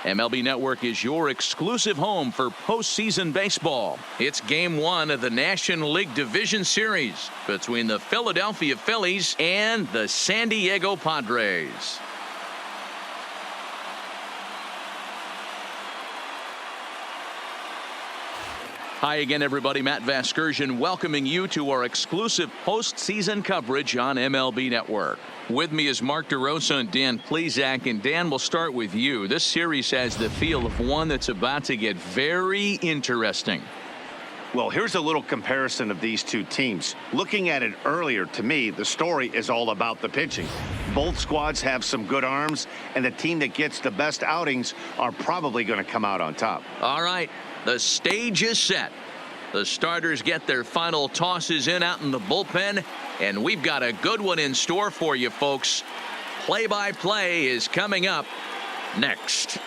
MLB Network is your exclusive home for postseason baseball. It's Game 1 of the National League Division Series between the Philadelphia Phillies and the San Diego Padres. Hi again, everybody. Matt Vasgersian welcoming you to our exclusive postseason coverage on MLB Network. With me is Mark DeRosa and Dan Plesac. And Dan, we'll start with you. This series has the feel of one that's about to get very interesting. Well, here's a little comparison of these two teams. Looking at it earlier, to me, the story is all about the pitching. Both squads have some good arms, and the team that gets the best outings are probably going to come out on top. All right, the stage is set. The starters get their final tosses in out in the bullpen, and we've got a good one in store for you, folks. Play-by-play is coming up next.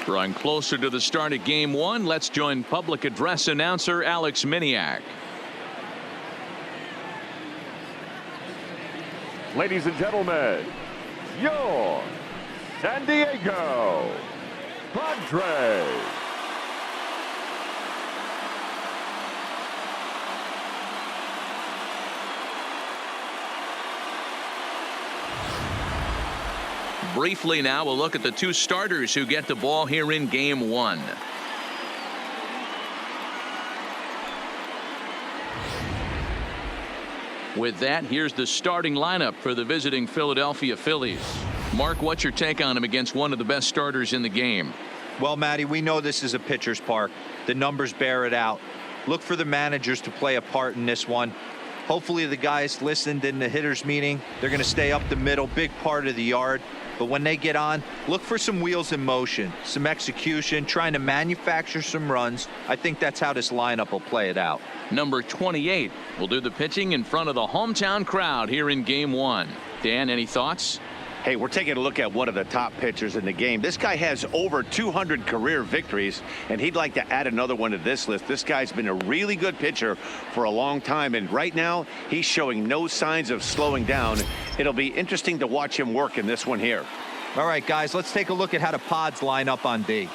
Drawing closer to the start of Game 1, let's join public address announcer Alex Miniak. Ladies and gentlemen, your San Diego Padres. Briefly now, we'll look at the two starters who get the ball here in Game 1. With that, here's the starting lineup for the visiting Philadelphia Phillies. Mark, what's your take on him against one of the best starters in the game? Well, Matty, we know this is a pitcher's park. The numbers bear it out. Look for the managers to play a part in this one. Hopefully the guys listened in the hitters meeting. They're going to stay up the middle, big part of the yard. But when they get on, look for some wheels in motion, some execution, trying to manufacture some runs. I think that's how this lineup will play it out. Number 28 will do the pitching in front of the hometown crowd here in Game 1. Dan, any thoughts? Hey, we're taking a look at one of the top pitchers in the game. This guy has over 200 career victories, and he'd like to add another one to this list. This guy's been a really good pitcher for a long time, and right now he's showing no signs of slowing down. It'll be interesting to watch him work in this one here. All right, guys, let's take a look at how the Pods line up on D.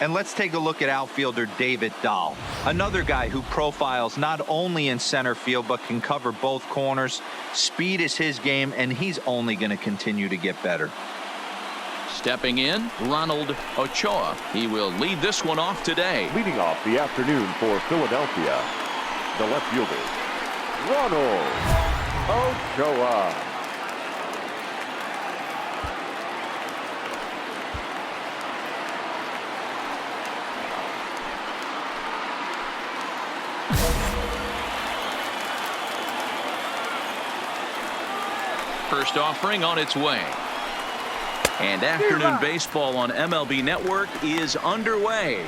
And let's take a look at outfielder David Dahl, another guy who profiles not only in center field but can cover both corners. Speed is his game, and he's only going to continue to get better. Stepping in, Ronald Ochoa. He will lead this one off today. Leading off the afternoon for Philadelphia, the left fielder, Ronald Ochoa. First offering on its way. And afternoon baseball on MLB Network is underway.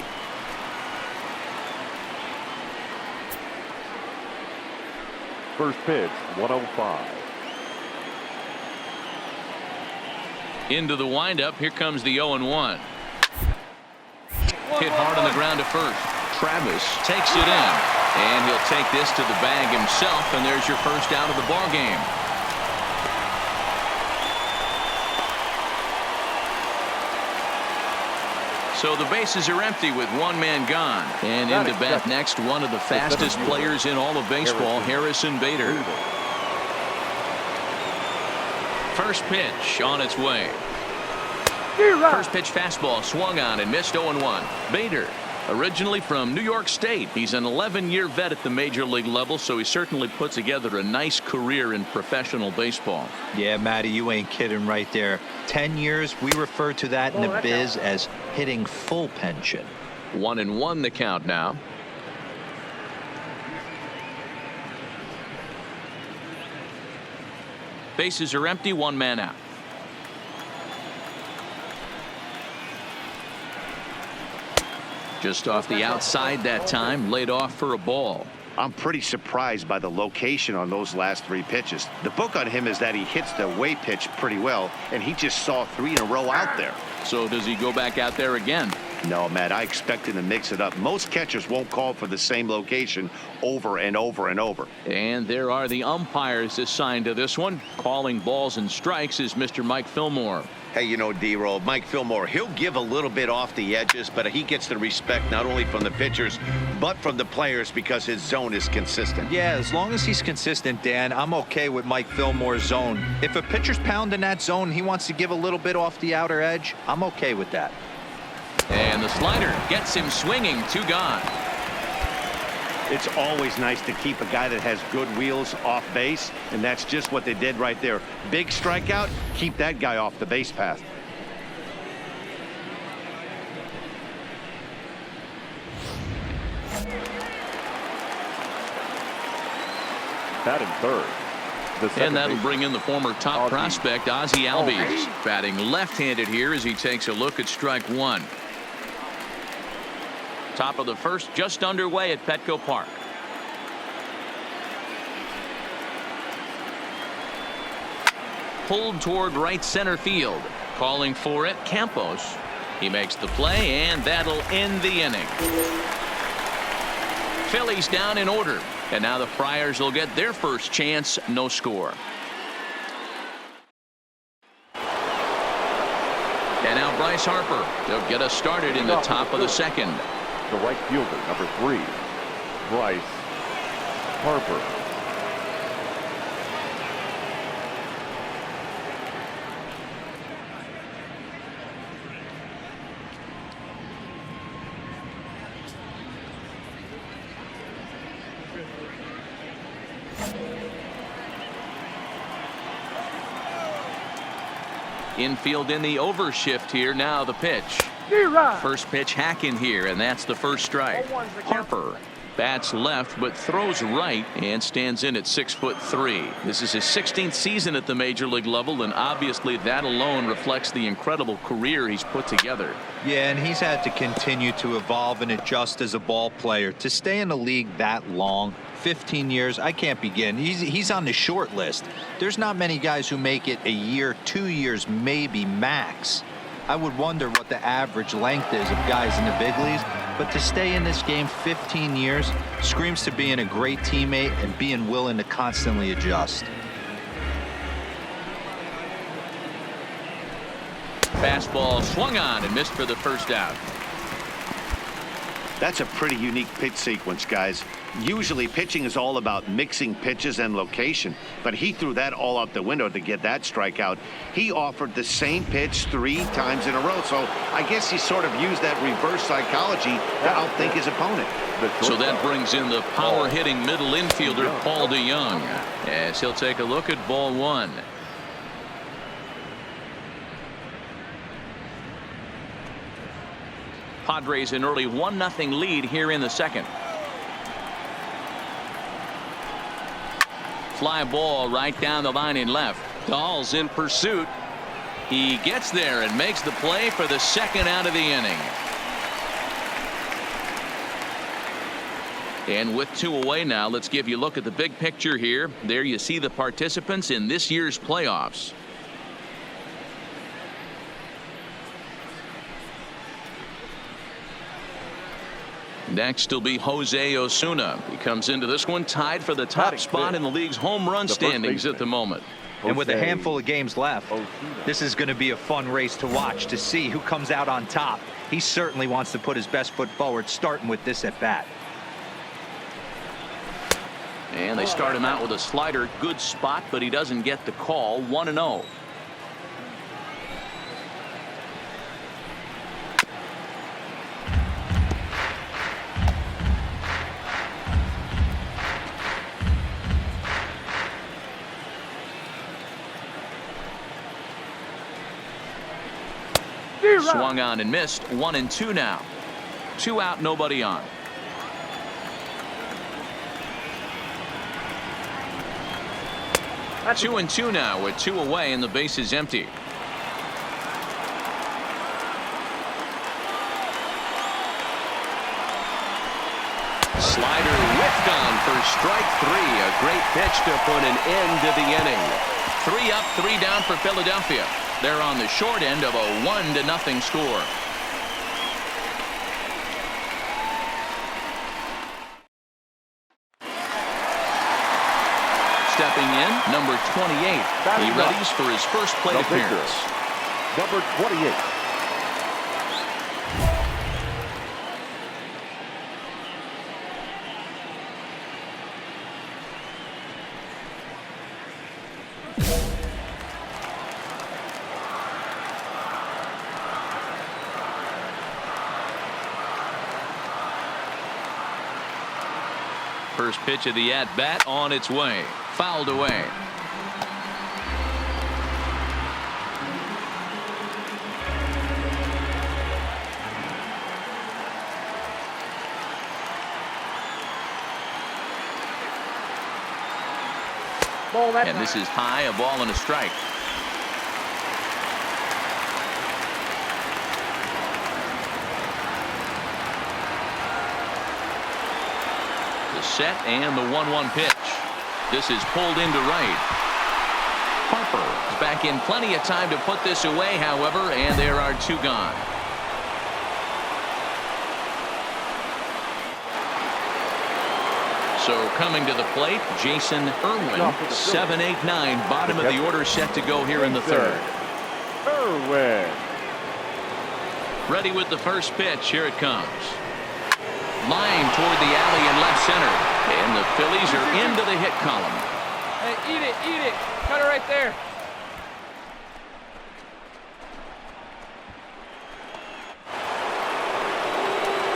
First pitch, 105. Into the windup. Here comes the 0-1. Hit hard on the ground to first. Travis takes it in. And he'll take this to the bag himself. And there's your first out of the ball game. So the bases are empty with one man gone. And into bat next, one of the fastest players in all of baseball, Harrison Bader. First pitch on its way. First pitch fastball swung on and missed 0-1. Bader, originally from New York State. He's an 11-year vet at the major league level, so he certainly put together a nice career in professional baseball. Yeah, Matty, you ain't kidding right there. 10 years, we refer to that in the biz as hitting full pension. 1-1 the count now. Bases are empty, one man out. Just off the outside that time, laid off for a ball. I'm pretty surprised by the location on those last 3 pitches. The book on him is that he hits the away pitch pretty well, and he just saw 3 in a row out there. So does he go back out there again? No, Matt, I expect him to mix it up. Most catchers won't call for the same location over and over and over. And there are the umpires assigned to this one. Calling balls and strikes is Mr. Mike Fillmore. Hey, you know, D-Roll, Mike Fillmore, he'll give a little bit off the edges, but he gets the respect not only from the pitchers, but from the players because his zone is consistent. Yeah, as long as he's consistent, Dan, I'm okay with Mike Fillmore's zone. If a pitcher's pounding that zone, he wants to give a little bit off the outer edge, I'm okay with that. And the slider gets him swinging. 2 gone. It's always nice to keep a guy that has good wheels off base, and that's just what they did right there. Big strikeout, keep that guy off the base path. Batting third. And that'll bring in the former top prospect, Ozzie Albies. Batting left-handed here as he takes a look at strike 1. Top of the first, just underway at Petco Park. Pulled toward right center field. Calling for it, Campos. He makes the play, and that'll end the inning. Phillies down in order. And now the Friars will get their first chance. No score. And now Bryce Harper. They'll get us started in the top of the second. The right fielder, number 3, Bryce Harper. Infield in the overshift here. Now the pitch. First pitch hack in here, and that's the first strike. Harper bats left but throws right and stands in at 6'3". This is his 16th season at the major league level, and obviously that alone reflects the incredible career he's put together. Yeah, and he's had to continue to evolve and adjust as a ball player. To stay in the league that long, 15 years, I can't begin. He's on the short list. There's not many guys who make it a year, 2 years, maybe max. I would wonder what the average length is of guys in the big leagues, but to stay in this game 15 years screams to being a great teammate and being willing to constantly adjust. Fastball swung on and missed for the first out. That's a pretty unique pitch sequence, guys. Usually pitching is all about mixing pitches and location, but he threw that all out the window to get that strikeout. He offered the same pitch 3 times in a row, so I guess he sort of used that reverse psychology to outthink his opponent. So that brings in the power hitting middle infielder Paul DeYoung as he'll take a look at ball 1. Padres an early 1-0 lead here in the second. Fly ball right down the line in left. Dahl's in pursuit. He gets there and makes the play for the second out of the inning. And with 2 away now, let's give you a look at the big picture here. There you see the participants in this year's playoffs. Next will be Jose Osuna. He comes into this one tied for the top spot in the league's home run standings at the moment. And with a handful of games left, this is going to be a fun race to watch to see who comes out on top. He certainly wants to put his best foot forward, starting with this at bat. And they start him out with a slider. Good spot, but he doesn't get the call. 1-0. Swung on and missed. 1-2 now. 2 out, nobody on. That's 2-2 now with 2 away and the base is empty. Slider whiffed on for strike 3. A great pitch to put an end to the inning. 3 up, 3 down for Philadelphia. They're on the short end of a 1-0 score. Stepping in, number 28. He readies for his first plate appearance. Number 28. First pitch of the at-bat on its way. Fouled away. And this is high, a ball and a strike. The set and the 1-1 pitch. This is pulled into right. Harper is back in plenty of time to put this away, however, and there are 2 gone. So coming to the plate, Jason Irwin, 7-8-9, bottom of the order, set to go here in the 3rd. Irwin. Ready with the first pitch. Here it comes. Line toward the alley in left center. And the Phillies are into the hit column. Hey, eat it. Cut it right there.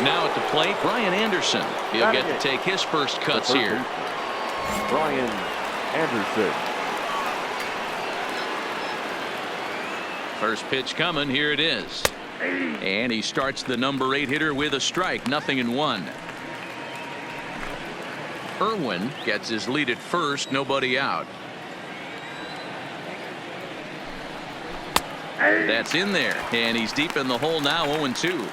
Now at the plate, Brian Anderson. He'll get to take his first cuts here. Brian Anderson. First pitch coming. Here it is. And he starts the number 8 hitter with a strike. 0-1. Irwin gets his lead at first. Nobody out. That's in there. And he's deep in the hole now. 0-2.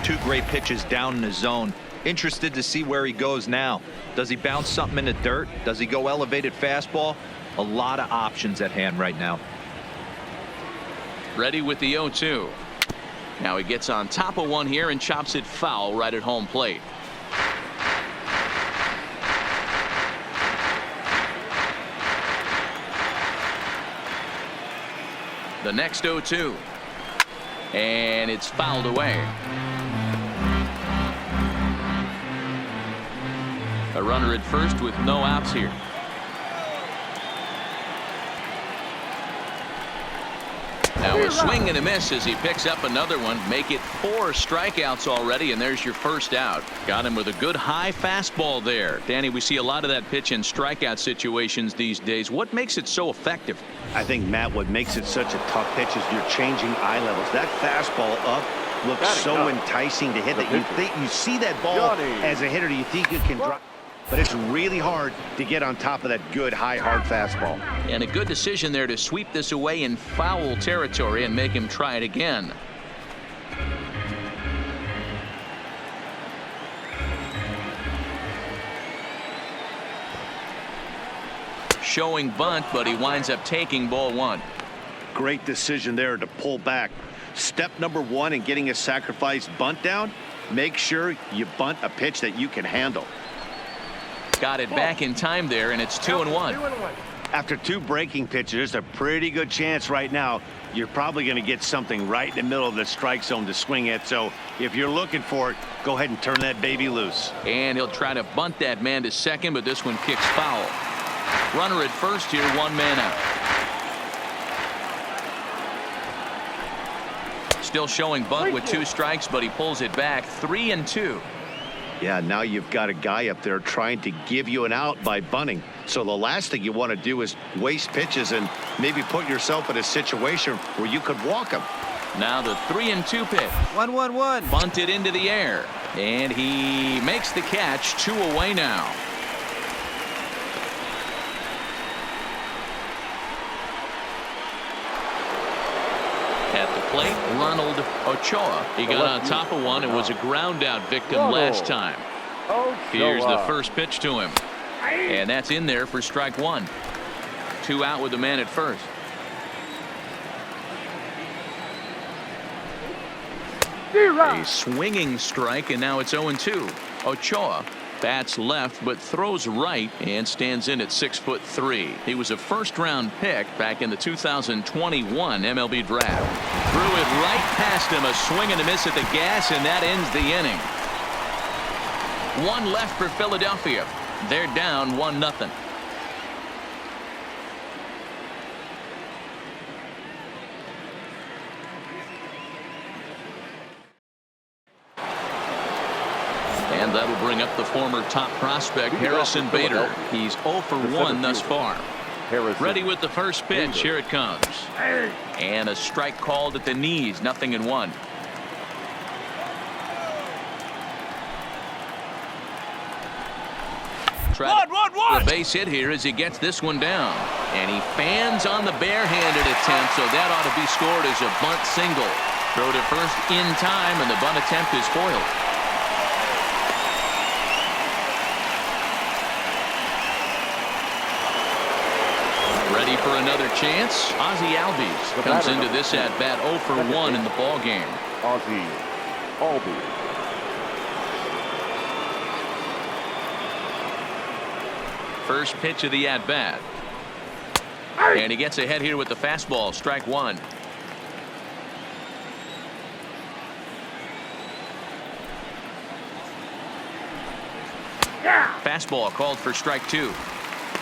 2 great pitches down in the zone. Interested to see where he goes now. Does he bounce something in the dirt? Does he go elevated fastball? A lot of options at hand right now. Ready with the 0-2. Now he gets on top of one here and chops it foul right at home plate. The next 0-2. And it's fouled away. A runner at first with no outs here. Now a swing and a miss as he picks up another one. Make it 4 strikeouts already, and there's your first out. Got him with a good high fastball there. Danny, we see a lot of that pitch in strikeout situations these days. What makes it so effective? I think, Matt, what makes it such a tough pitch is you're changing eye levels. That fastball up looks so enticing to hit that you see that ball as a hitter. You think you can drop. But it's really hard to get on top of that good, high, hard fastball. And a good decision there to sweep this away in foul territory and make him try it again. Showing bunt, but he winds up taking ball 1. Great decision there to pull back. Step number 1 in getting a sacrifice bunt down, make sure you bunt a pitch that you can handle. Got it back in time there, and it's 2-1. After 2 breaking pitches, there's a pretty good chance right now you're probably going to get something right in the middle of the strike zone to swing at. So if you're looking for it, go ahead and turn that baby loose. And he'll try to bunt that man to second, but this one kicks foul. Runner at first here, 1 man out. Still showing bunt with 2 strikes, but he pulls it back. 3-2. Yeah, now you've got a guy up there trying to give you an out by bunting. So the last thing you want to do is waste pitches and maybe put yourself in a situation where you could walk him. Now the 3-2 pitch. 1-1-1. Bunted into the air. And he makes the catch. 2 away now. At the plate, Ronald Ochoa. He got on top of one and was a ground out victim last time. Here's the first pitch to him. And that's in there for strike one. 2 out with the man at first. A swinging strike, and now it's 0-2. Ochoa bats left but throws right and stands in at 6'3". He was a first-round pick back in the 2021 MLB draft. Threw it right past him, a swing and a miss at the gas, and that ends the inning. 1 left for Philadelphia. They're down 1-0. And that'll bring up the former top prospect Harrison Bader. He's 0 for 1 thus far. Ready with the first pitch. Here it comes. And a strike called at the knees. 0-1. The base hit here as he gets this one down. And he fans on the barehanded attempt, so that ought to be scored as a bunt single. Throw to first in time, and the bunt attempt is foiled. Ready for another chance. Ozzie Albies comes into this at bat 0 for 1 in the ball game. Ozzie Albies. First pitch of the at bat. And he gets ahead here with the fastball. Strike one. Fastball called for strike 2.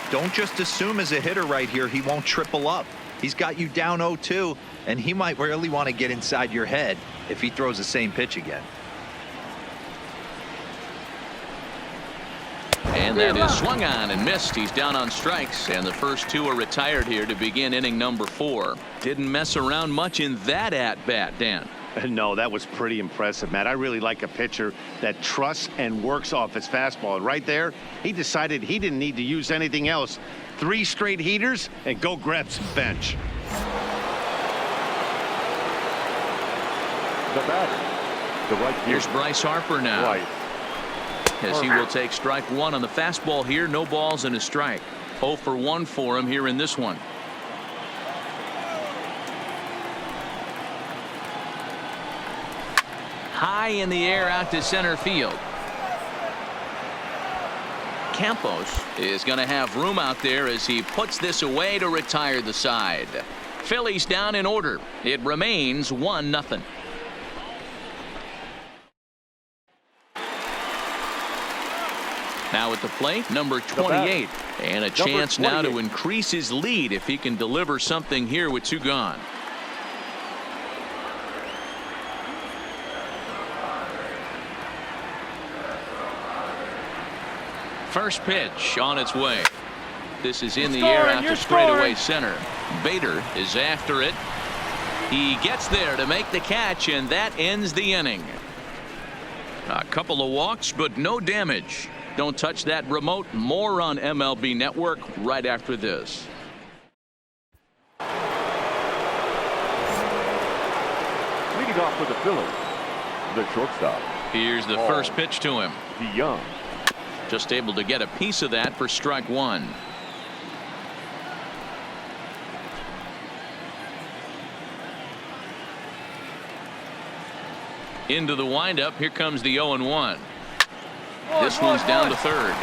Don't just assume as a hitter right here he won't triple up. He's got you down 0-2, and he might really want to get inside your head if he throws the same pitch again. And that is swung on and missed. He's down on strikes, and the first 2 are retired here to begin inning number 4. Didn't mess around much in that at bat, Dan. No, that was pretty impressive, Matt. I really like a pitcher that trusts and works off his fastball. And right there, he decided he didn't need to use anything else. 3 straight heaters and go grab some bench. The batter, the right fielder. Here's Bryce Harper now. Right. As he will take strike 1 on the fastball here. No balls and a strike. 0 for 1 for him here in this one. High in the air out to center field. Campos is going to have room out there as he puts this away to retire the side. Phillies down in order. It remains 1-0. Now at the plate, number 28, and a chance now to increase his lead if he can deliver something here with 2 gone. First pitch on its way. This is in the air out to straightaway center. Bader is after it. He gets there to make the catch, and that ends the inning. A couple of walks, but no damage. Don't touch that remote. More on MLB Network right after this. Leading off for the Phillies, the shortstop. Here's the first pitch to him. DeYoung. Just able to get a piece of that for strike 1. Into the windup. Here comes the 0-1. This one's down to third.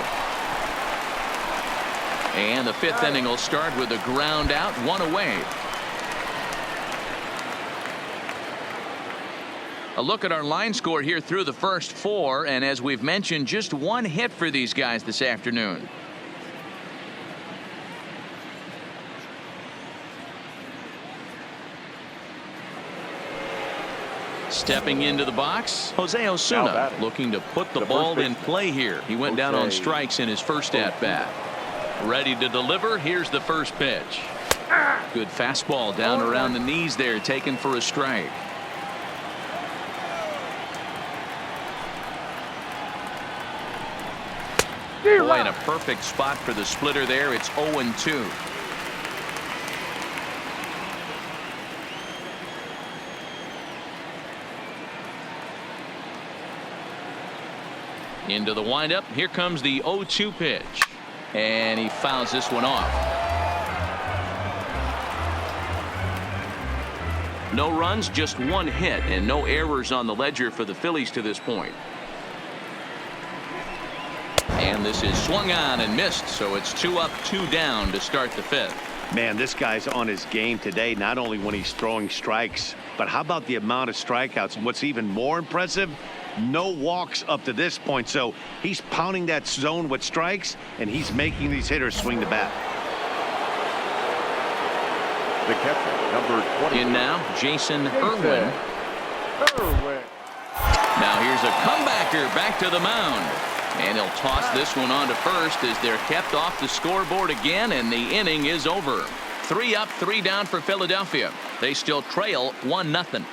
And the 5th inning will start with a ground out, 1 away. A look at our line score here through the first 4, and as we've mentioned, just 1 hit for these guys this afternoon. Stepping into the box, Jose Osuna looking to put the ball in play here. He went down on strikes in his first at bat. Ready to deliver. Here's the first pitch. Good fastball down around the knees there, taken for a strike. Boy, in a perfect spot for the splitter there. It's 0-2. Into the windup. Here comes the 0-2 pitch. And he fouls this one off. No runs, just one hit, and no errors on the ledger for the Phillies to this point. And this is swung on and missed, so it's 2 up, 2 down to start the 5th. Man, this guy's on his game today, not only when he's throwing strikes, but how about the amount of strikeouts? What's even more impressive, no walks up to this point. So he's pounding that zone with strikes, and he's making these hitters swing the bat. The catcher, number 20. In now, Jason Irwin. Now here's a comebacker back to the mound. And he'll toss this one on to first as they're kept off the scoreboard again, and the inning is over. 3 up, 3 down for Philadelphia. They still trail 1-0.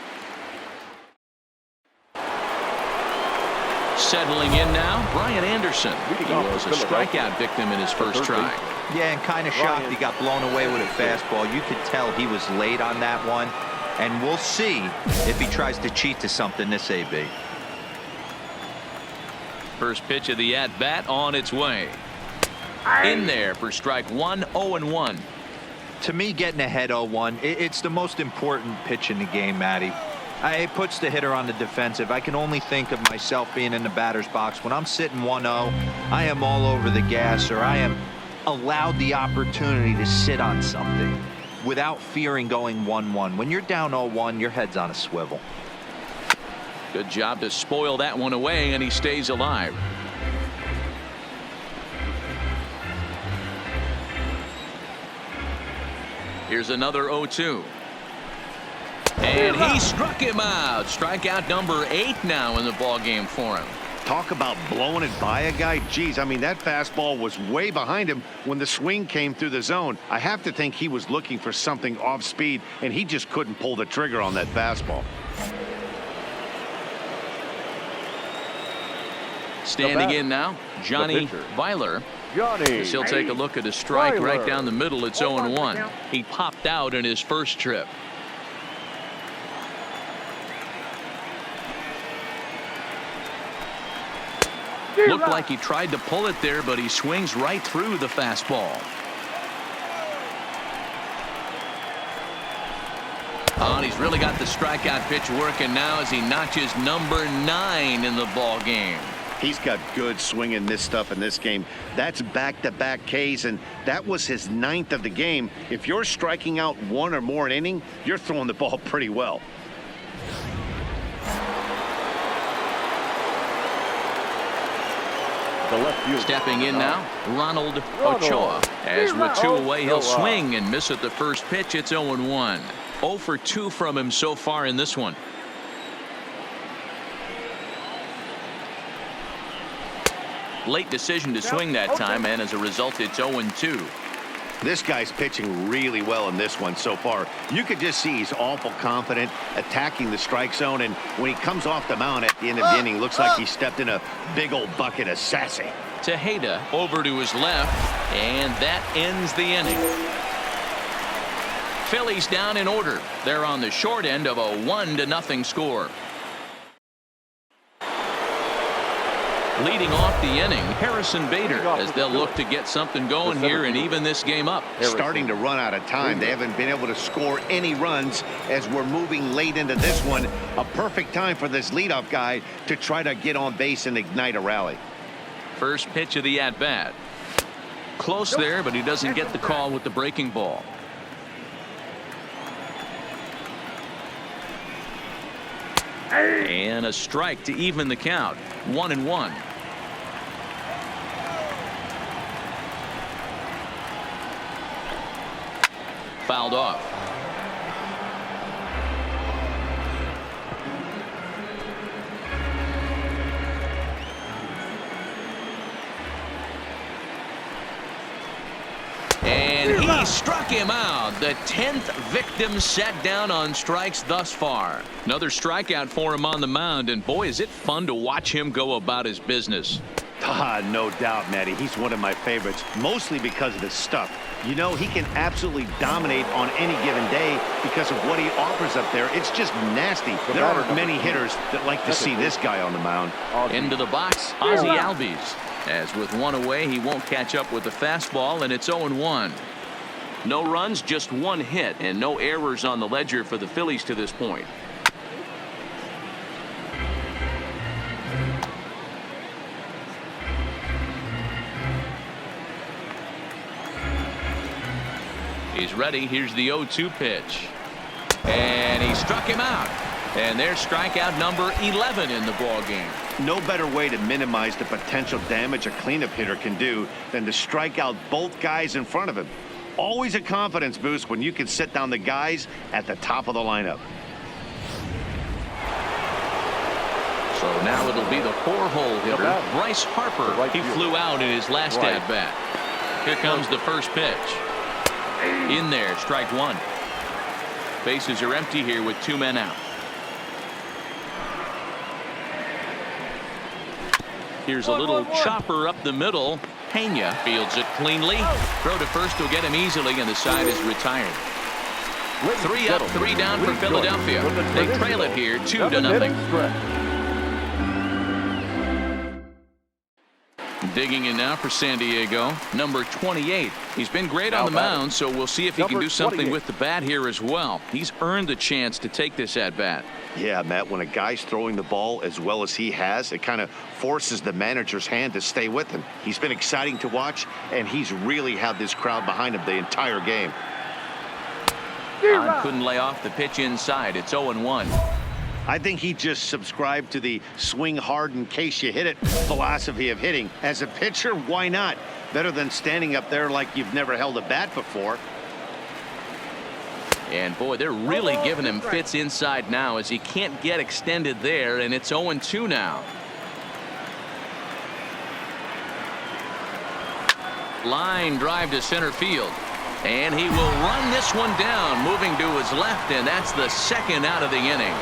Settling in now, Brian Anderson. He was a strikeout victim in his first try. Yeah, and kind of shocked he got blown away with a fastball. You could tell he was late on that one. And we'll see if he tries to cheat to something this AB. First pitch of the at-bat on its way. In there for strike 1, 0-1. To me, getting ahead 0-1, it's the most important pitch in the game, Matty. It puts the hitter on the defensive. I can only think of myself being in the batter's box. When I'm sitting 1-0, I am all over the gas, or I am allowed the opportunity to sit on something without fearing going 1-1. When you're down 0-1, your head's on a swivel. Good job to spoil that one away, and he stays alive. Here's another 0-2. And he struck him out. Strikeout number 8 now in the ball game for him. Talk about blowing it by a guy. Geez, I mean, that fastball was way behind him when the swing came through the zone. I have to think he was looking for something off speed, and he just couldn't pull the trigger on that fastball. Standing in now, Johnny Weiler. He'll take a look at a strike right down the middle. It's 0-1. He popped out in his first trip. Looked like he tried to pull it there, but he swings right through the fastball. Oh, and he's really got the strikeout pitch working now as he notches number 9 in the ball game. He's got good swing and miss stuff in this game. That's back-to-back Ks, and that was his 9th of the game. If you're striking out 1 or more an inning, you're throwing the ball pretty well. Stepping in now, Ronald Ochoa. As with 2 away, he'll swing and miss at the first pitch. It's 0-1. 0 for 2 from him so far in this one. Late decision to swing that time, and as a result, it's 0-2. This guy's pitching really well in this one so far. You could just see he's awful confident, attacking the strike zone, and when he comes off the mound at the end of the inning, looks like he stepped in a big old bucket of sassy. Tejeda over to his left, and that ends the inning. Phillies down in order. They're on the short end of a 1-0 score. Leading off the inning, Harrison Bader, as they'll look to get something going here and even this game up. Starting to run out of time. They haven't been able to score any runs as we're moving late into this one. A perfect time for this leadoff guy to try to get on base and ignite a rally. First pitch of the at-bat. Close there, but he doesn't get the call with the breaking ball. And a strike to even the count. 1-1. Fouled off. And he struck him out. The 10th victim set down on strikes thus far. Another strikeout for him on the mound, and boy, is it fun to watch him go about his business. No doubt, Matty. He's one of my favorites, mostly because of his stuff. You know, he can absolutely dominate on any given day because of what he offers up there. It's just nasty. There aren't many hitters that like to see this guy on the mound. Into the box, Ozzie Albies. As with one away, he won't catch up with the fastball, and it's 0-1. No runs, just one hit, and no errors on the ledger for the Phillies to this point. He's ready. Here's the 0-2 pitch. And he struck him out. And there's strikeout number 11 in the ballgame. No better way to minimize the potential damage a cleanup hitter can do than to strike out both guys in front of him. Always a confidence boost when you can sit down the guys at the top of the lineup. So now it'll be the 4-hole hitter, Bryce Harper. He flew out in his last at-bat. Here comes the first pitch. In there, strike one. Bases are empty here with 2 men out. Here's a little chopper up the middle. Pena fields it cleanly. Throw to first will get him easily, and the side is retired. 3 up, 3 down for Philadelphia. They trail it here 2-0. Digging in now for San Diego, number 28. He's been great on the mound, so we'll see if he can do something with the bat here as well. He's earned the chance to take this at bat. Yeah, Matt, when a guy's throwing the ball as well as he has, it kind of forces the manager's hand to stay with him. He's been exciting to watch, and he's really had this crowd behind him the entire game. Couldn't lay off the pitch inside. It's 0-1. I think he just subscribed to the swing hard in case you hit it philosophy of hitting. As a pitcher, why not? Better than standing up there like you've never held a bat before. And boy, they're really giving him fits inside now as he can't get extended there, and it's 0-2 now. Line drive to center field. And he will run this one down, moving to his left, and that's the second out of the inning.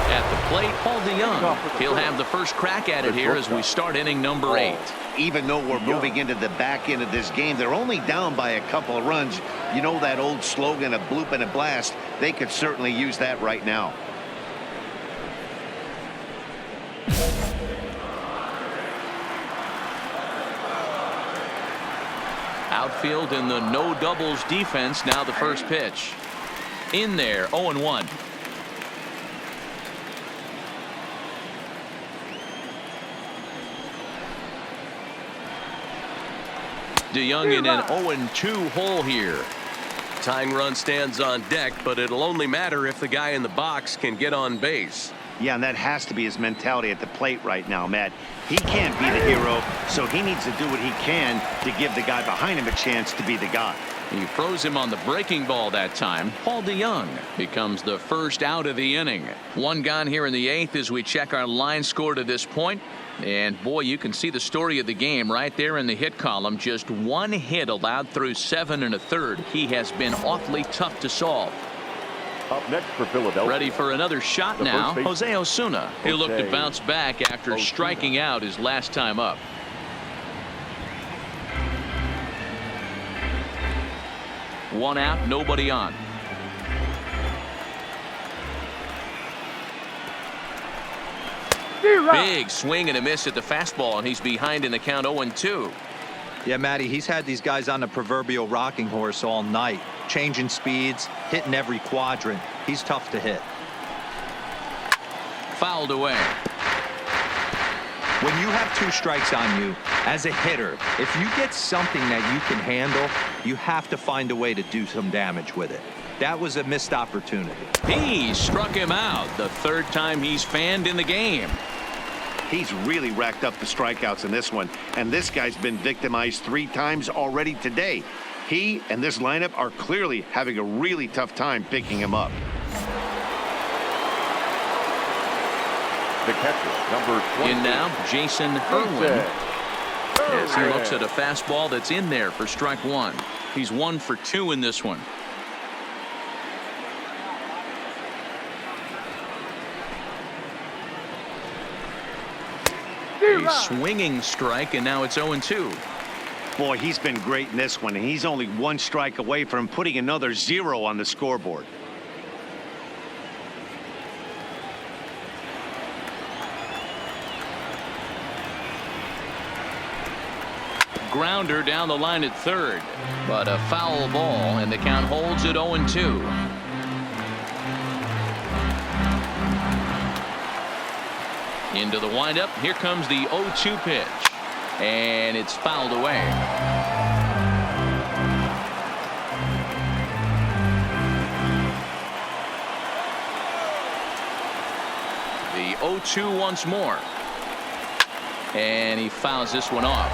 At the plate, Paul DeYoung. He'll have the first crack at it here as we start inning number 8. Even though we're moving into the back end of this game, they're only down by a couple of runs. You know that old slogan, a bloop and a blast. They could certainly use that right now. Outfield in the no doubles defense. Now the first pitch. In there, 0-1. DeYoung in an 0-2 hole here. Tying run stands on deck, but it'll only matter if the guy in the box can get on base. Yeah, and that has to be his mentality at the plate right now, Matt. He can't be the hero, so he needs to do what he can to give the guy behind him a chance to be the guy. He froze him on the breaking ball that time. Paul DeYoung becomes the first out of the inning. 1 gone here in the 8th as we check our line score to this point. And boy, you can see the story of the game right there in the hit column. Just 1 hit allowed through 7 1/3. He has been awfully tough to solve. Up next for Philadelphia. Ready for another shot now. Jose Osuna. He'll look to bounce back after striking out his last time up. One out, nobody on. Big swing and a miss at the fastball, and he's behind in the count 0-2. Yeah, Matty, he's had these guys on the proverbial rocking horse all night, changing speeds, hitting every quadrant. He's tough to hit. Fouled away. When you have 2 strikes on you, as a hitter, if you get something that you can handle, you have to find a way to do some damage with it. That was a missed opportunity. He struck him out, the 3rd time he's fanned in the game. He's really racked up the strikeouts in this one, and this guy's been victimized 3 times already today. He and this lineup are clearly having a really tough time picking him up. The catcher, number 20. In now, Jason Irwin. As he looks at a fastball that's in there for strike 1. He's 1 for 2 in this one. A swinging strike, and now it's 0-2. Boy, he's been great in this one, and he's only one strike away from putting another 0 on the scoreboard. Grounder down the line at third, but a foul ball, and the count holds at 0-2. Into the windup. Here comes the 0-2 pitch, and it's fouled away. The 0-2 once more, and he fouls this one off.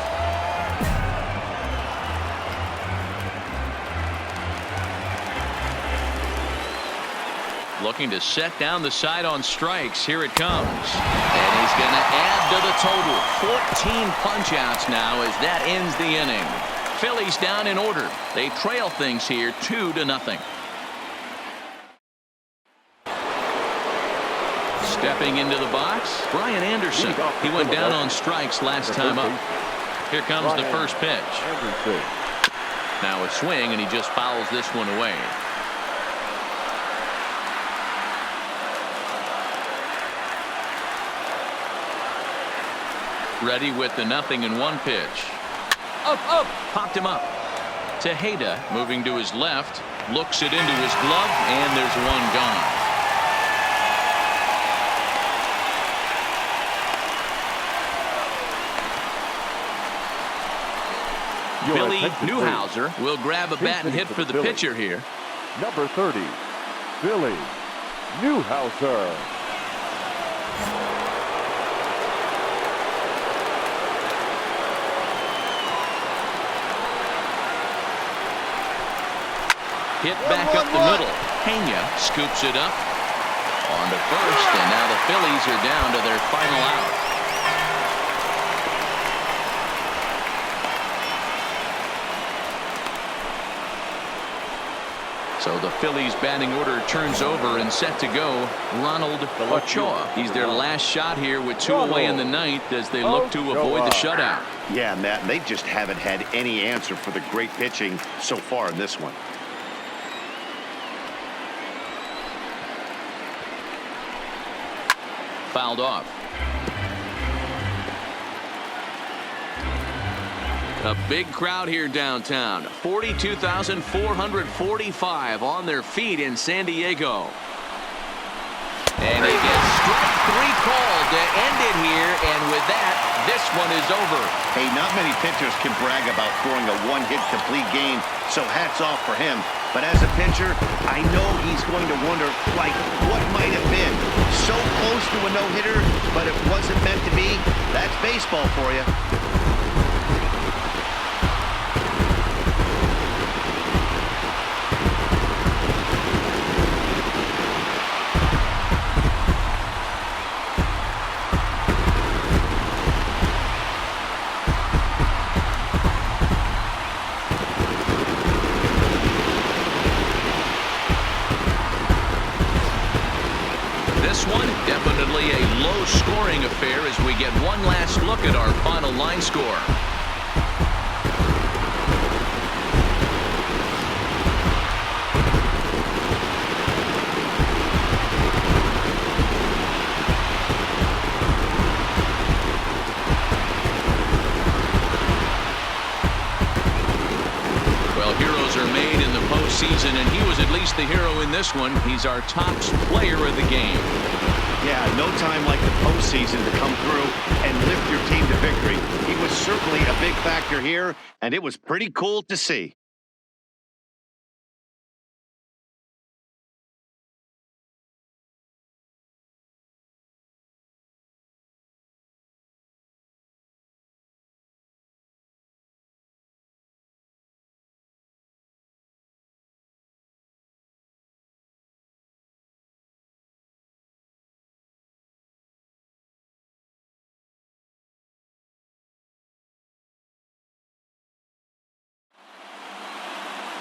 Looking to set down the side on strikes. Here it comes. And he's going to add to the total. 14 punch-outs now as that ends the inning. Phillies down in order. They trail things here 2-0. Stepping into the box, Brian Anderson. He went down on strikes last time up. Here comes the first pitch. Now a swing, and he just fouls this one away. Ready with the 0-1 pitch. Up. Popped him up. Tejeda moving to his left. Looks it into his glove, and there's one gone. Billy Newhouser will grab a bat and hit for the pitcher here. Number 30, Billy Newhouser. Hit back up the middle. Pena scoops it up on to first, and now the Phillies are down to their final out. So the Phillies batting order turns over and set to go. Ronald Ochoa. He's their last shot here with 2 away in the ninth as they look to avoid the shutout. Yeah, Matt, they just haven't had any answer for the great pitching so far in this one. Fouled off. A big crowd here downtown. 42,445 on their feet in San Diego. And he gets strike 3 called to end it here, and with that, this one is over. Hey, not many pitchers can brag about throwing a one-hit complete game, so hats off for him. But as a pitcher, I know he's going to wonder, like, what might have been. So close to a no-hitter, but it wasn't meant to be. That's baseball for you. Definitely a low-scoring affair as we get one last look at our final line score. Well, heroes are made in the postseason, and he was at least the hero in this one. He's our top player of the game. Yeah, no time like the postseason to come through and lift your team to victory. He was certainly a big factor here, and it was pretty cool to see.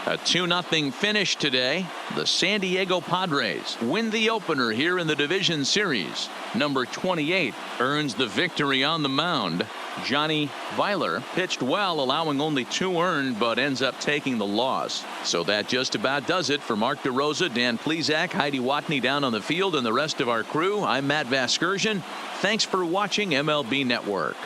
A 2-0 finish today. The San Diego Padres win the opener here in the division series. Number 28 earns the victory on the mound. Johnny Weiler pitched well, allowing only 2 earned, but ends up taking the loss. So that just about does it for Mark DeRosa, Dan Plesac, Heidi Watney down on the field, and the rest of our crew. I'm Matt Vasgersian. Thanks for watching MLB Network.